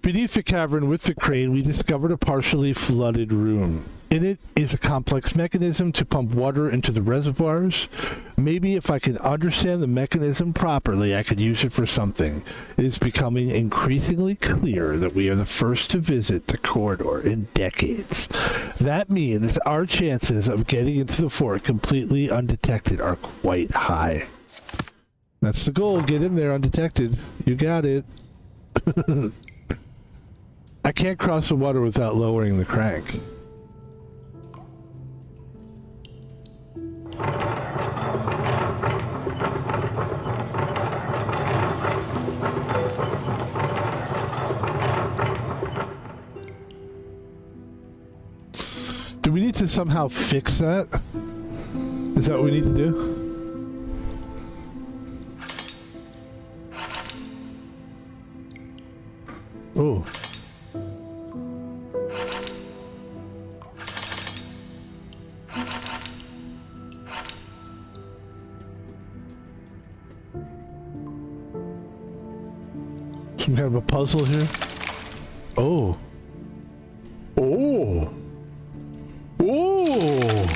Beneath the cavern with the crane, we discovered a partially flooded room. In it is a complex mechanism to pump water into the reservoirs. Maybe if I can understand the mechanism properly, I could use it for something. It is becoming increasingly clear that we are the first to visit the corridor in decades. That means our chances of getting into the fort completely undetected are quite high. That's the goal. Get in there undetected. You got it. I can't cross the water without lowering the crank. Do we need to somehow fix that? Is that what we need to do? Oh. Some kind of a puzzle here. Oh. Oh. Oh.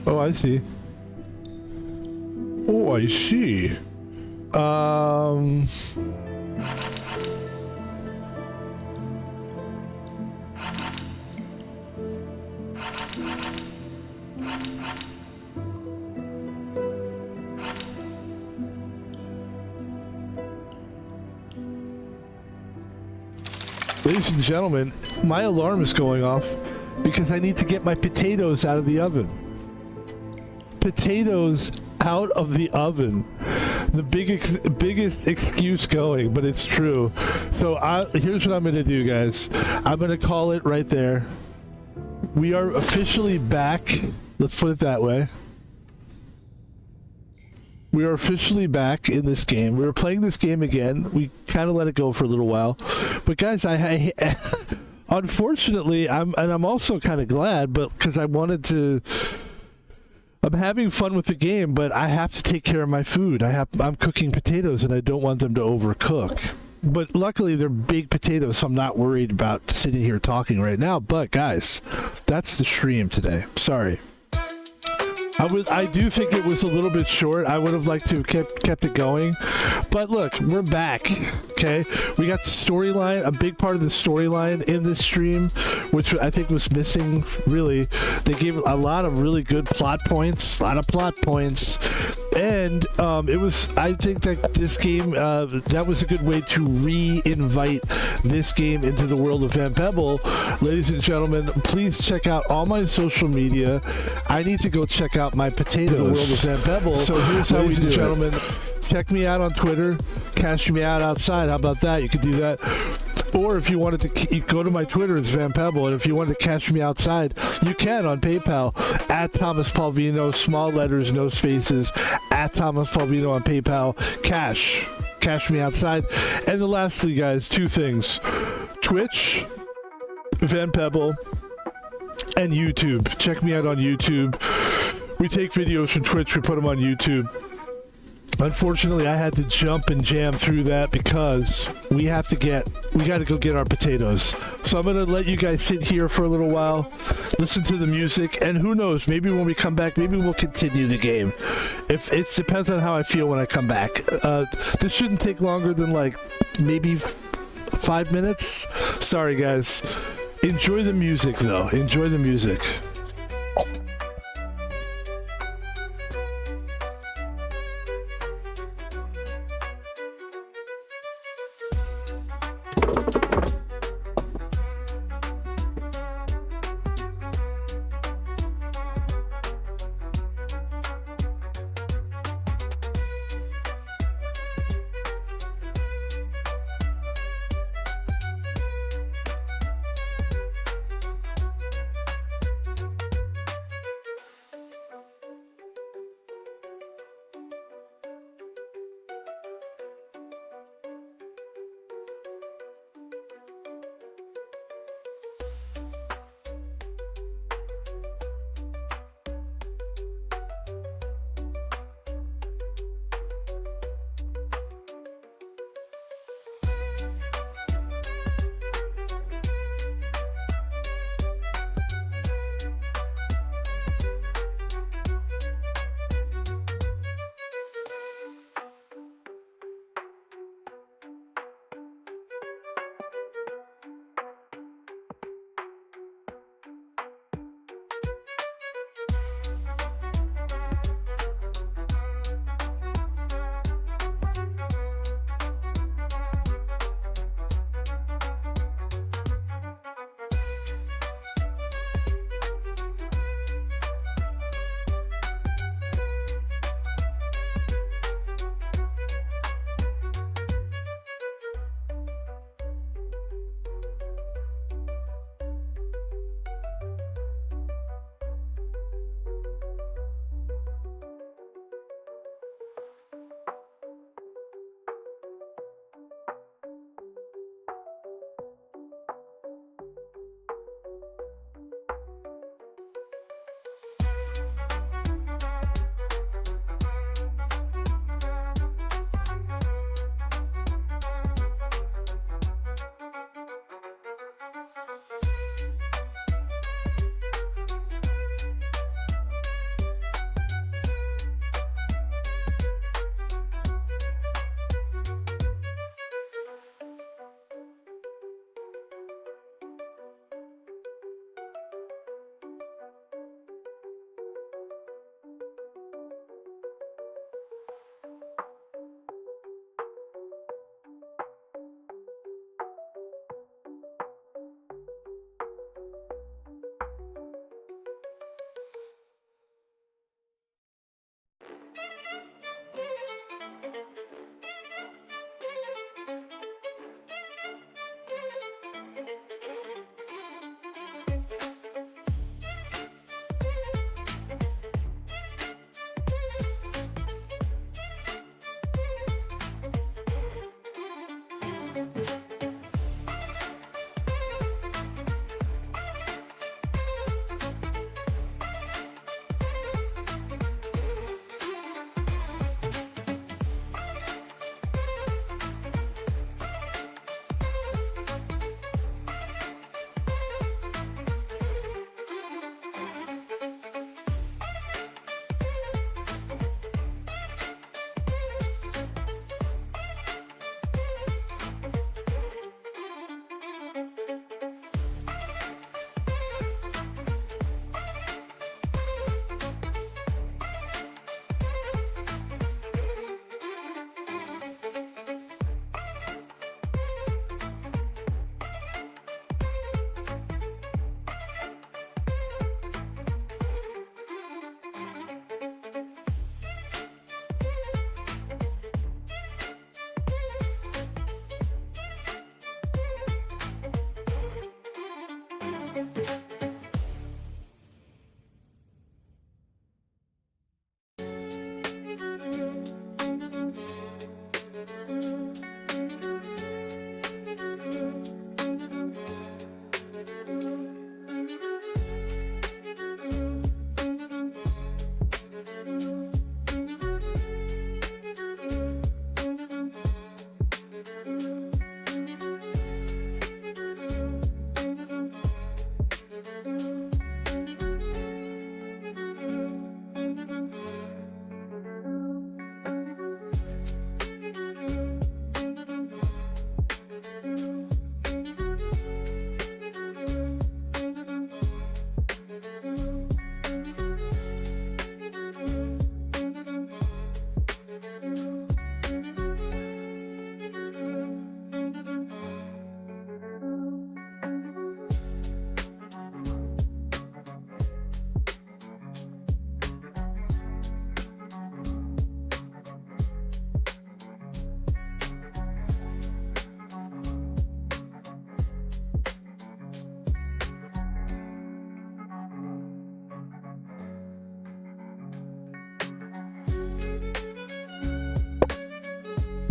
Oh, I see. Oh, I see. Ladies and gentlemen, my alarm is going off because I need to get my potatoes out of the oven. Potatoes out of the oven. The biggest excuse going, but it's true. So here's what I'm going to do, guys. I'm going to call it right there. We are officially back. Let's put it that way. We are officially back in this game. We were playing this game again. We kind of let it go for a little while. But guys, I unfortunately, I'm also kind of glad, but because I wanted to... I'm having fun with the game, but I have to take care of my food. I'm cooking potatoes, and I don't want them to overcook. But luckily, they're big potatoes, so I'm not worried about sitting here talking right now. But guys, that's the stream today. Sorry. I do think it was a little bit short. I would have liked to have kept it going. But look, we're back. Okay? We got the storyline, a big part of the storyline in this stream, which I think was missing, really. They gave a lot of really good plot points, and it was, I think that this game, that was a good way to re-invite this game into the world of Van Pebble. Ladies and gentlemen, please check out all my social media. I need to go check out my potatoes. The world of Van Pebble. So here's how we do it. Gentlemen, check me out on Twitter. Cash me out outside. How about that? You could do that. Or if you wanted to go to my Twitter, it's Van Pebble. And if you wanted to cash me outside, you can on PayPal at Thomas Palvino, small letters, no spaces, at Thomas Palvino on PayPal. Cash me outside. And then lastly, guys, two things. Twitch, Van Pebble, and YouTube. Check me out on YouTube. We take videos from Twitch, we put them on YouTube. Unfortunately, I had to jump and jam through that because we got to go get our potatoes. So I'm going to let you guys sit here for a little while, listen to the music, and who knows, maybe when we come back, maybe we'll continue the game. If it depends on how I feel when I come back. This shouldn't take longer than like maybe 5 minutes. Sorry, guys. Enjoy the music, though. Enjoy the music.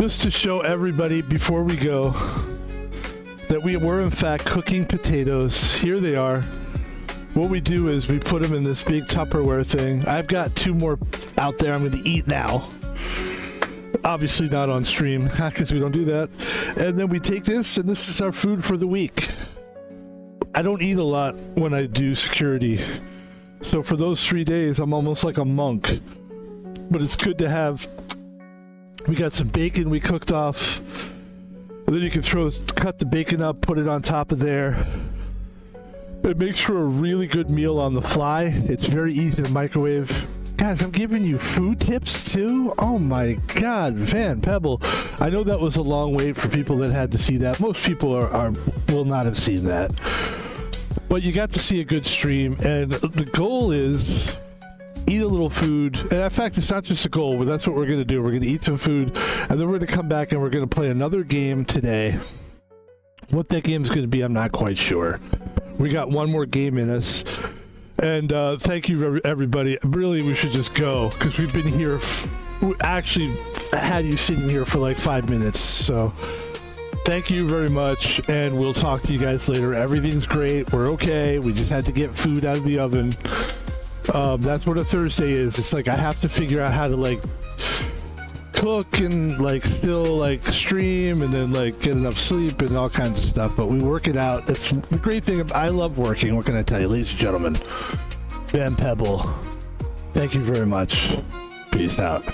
just to show everybody before we go that we were in fact cooking potatoes. Here they are. What we do is we put them in this big Tupperware thing. I've got 2 more out there I'm going to eat now. Obviously not on stream, because we don't do that. And then we take this, and this is our food for the week. I don't eat a lot when I do security. So for those 3 days, I'm almost like a monk. But it's good to have. We got some bacon we cooked off. And then you can cut the bacon up, put it on top of there. It makes for a really good meal on the fly. It's very easy to microwave. Guys, I'm giving you food tips too? Oh my god, Van Pebble. I know that was a long wait for people that had to see that. Most people will not have seen that. But you got to see a good stream, and the goal is eat a little food. And in fact, it's not just a goal, but that's what we're going to do. We're going to eat some food, and then we're going to come back and we're going to play another game today. What that game is going to be, I'm not quite sure. We got one more game in us. And thank you, everybody. Really, we should just go, because we've been here. We actually had you sitting here for like 5 minutes. So thank you very much, and we'll talk to you guys later. Everything's great. We're okay. We just had to get food out of the oven. That's what a Thursday is. It's like I have to figure out how to like cook and like still like stream and then like get enough sleep and all kinds of stuff, but we work it out. That's the great thing. I love working. What can I tell you, ladies and gentlemen? Van Pebble, thank you very much. Peace out.